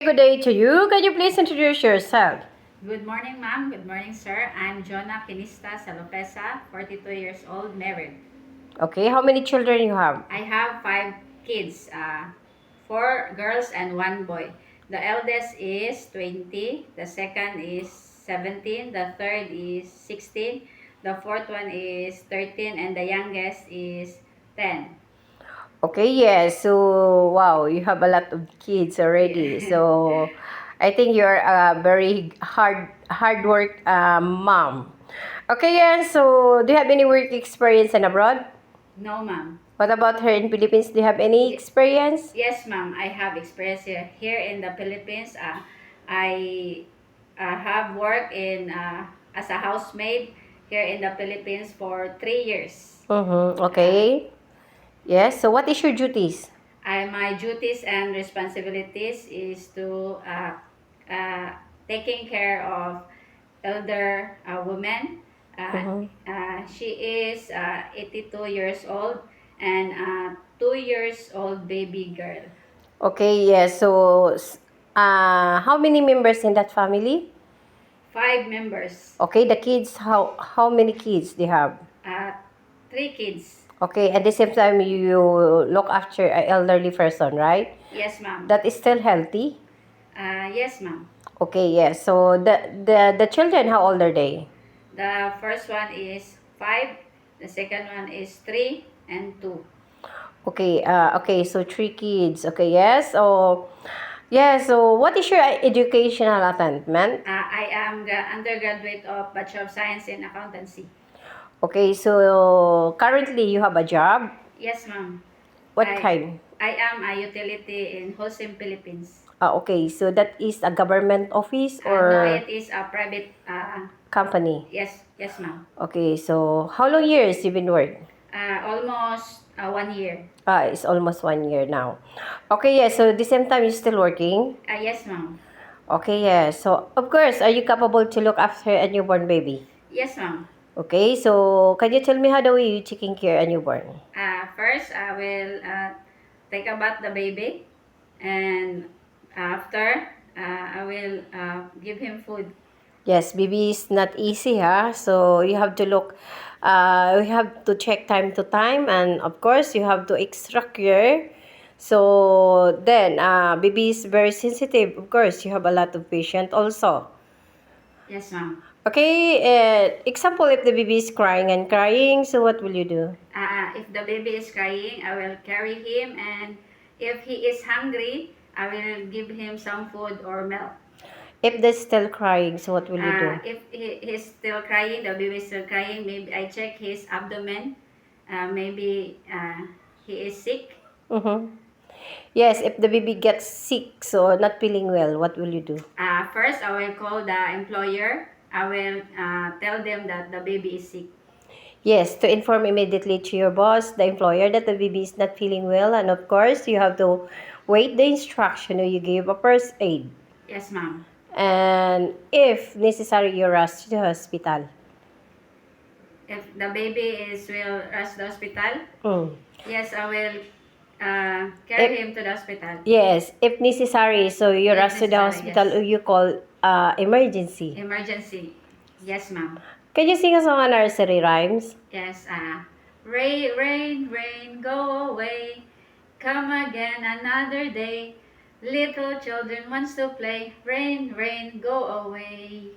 Good day to you. Can you please introduce yourself? Good morning, ma'am. Good morning, sir. I'm Jonah Pinista Salopesa, 42 years old, married. Okay, how many children you have? I have 5 kids, 4 girls and 1 boy. The eldest is 20, the second is 17, the third is 16, the fourth one is 13, and the youngest is 10. Okay, yes. So, wow, you have a lot of kids already. Yeah. So, I think you're a very hard work mom. Okay, yes. So, do you have any work experience in abroad? No, ma'am. What about here in Philippines? Do you have any experience? Yes, ma'am. I have experience here in the Philippines. I have worked as a housemaid here in the Philippines for 3 years. Mm-hmm. Uh, Okay. Yes. So, what is your duties? my duties and responsibilities is to uh, taking care of elder women. Mm-hmm. She is 82 years old and 2 years old baby girl. Okay, yes. So, how many members in that family? 5 members. Okay, the kids, how many kids they have? Uh, 3 kids. Okay, at the same time you look after an elderly person, right? Yes, ma'am. That is still healthy. Yes, ma'am. Okay, yes. So the children, how old are they? The first one is 5. The second one is 3 and 2. Okay, okay. So three kids. Okay, yes. So yeah. So what is your educational attainment? I am the undergraduate of Bachelor of Science in Accountancy. Okay, so currently you have a job. Yes, ma'am. What I kind? I am a utility in Holcim, Philippines. Okay, so that is a government office No, or it is a private. company. Yes, ma'am. Okay, so how long years you been working? Almost 1 year. It's almost 1 year now. Okay, yeah. So the same time you're still working. Yes, ma'am. Okay, yeah. So of course, are you capable to look after a newborn baby? Yes, ma'am. Okay, so can you tell me how the way you taking care a newborn? First, I will take about the baby, and after, I will give him food. Yes, baby is not easy, huh? So you have to look. You have to check time to time, and of course, you have to extra care. So then, baby is very sensitive. Of course, you have a lot of patient also. Yes, ma'am. Okay, example, if the baby is crying and crying, so what will you do? If the baby is crying, I will carry him, and if he is hungry, I will give him some food or milk. If they're still crying, so what will you do? If he's still crying, the baby is still crying, maybe I check his abdomen. Maybe he is sick. Mm-hmm. Yes, if the baby gets sick, so not feeling well, what will you do? First, I will call the employer. I will tell them that the baby is sick. Yes, to inform immediately to your boss, the employer, that the baby is not feeling well, and of course, you have to wait the instruction or you give a first aid. Yes, ma'am. And if necessary, you rush to the hospital. If the baby will rush the hospital, Mm. yes, I will carry If, him to the hospital. yes, if necessary, so you If rush to the necessary, hospital yes. or you call emergency. Emergency. Yes, ma'am. Can you sing a song on nursery rhymes? Yes. Rain, rain, rain, go away. Come again another day. Little children wants to play. Rain, rain, go away.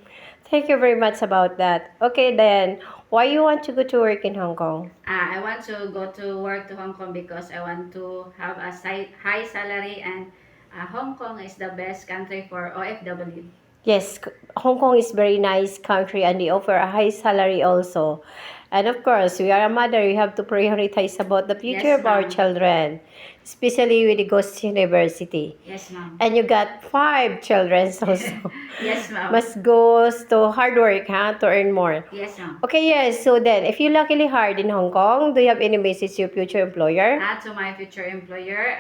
Thank you very much about that. Okay, then, why you want to go to work in Hong Kong? I want to go to work to Hong Kong because I want to have a high salary, and Hong Kong is the best country for OFW. Yes, Hong Kong is very nice country and they offer a high salary also. And of course, we are a mother, we have to prioritize about the future Yes, of our ma'am. children, especially when it goes to university. Yes, ma'am. And you got 5 children also. Yes, ma'am. Must goes to hard work, huh, to earn more. Yes, ma'am. Okay, yes. So then, if you luckily hired in Hong Kong, do you have any message to your future employer? To my future employer,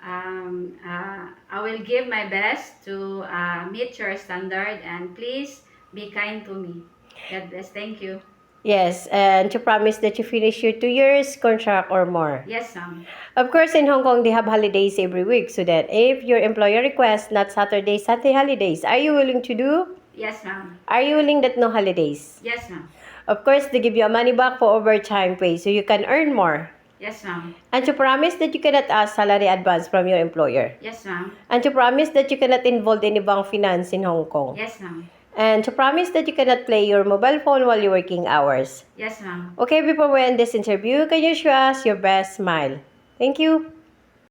I will give my best to meet your standard, and please be kind to me. God bless. Thank you. Yes, and to promise that you finish your 2 years contract or more. Yes, ma'am. Of course, in Hong Kong, they have holidays every week. So that if your employer requests not Saturday, Sunday holidays, are you willing to do? Yes, ma'am. Are you willing that no holidays? Yes, ma'am. Of course, they give you a money back for overtime pay so you can earn more. Yes, ma'am. And to promise that you cannot ask salary advance from your employer. Yes, ma'am. And to promise that you cannot involve any bank finance in Hong Kong. Yes, ma'am. And to promise that you cannot play your mobile phone while you're working hours. Yes, ma'am. Okay, before we end this interview, can you show us your best smile? Thank you.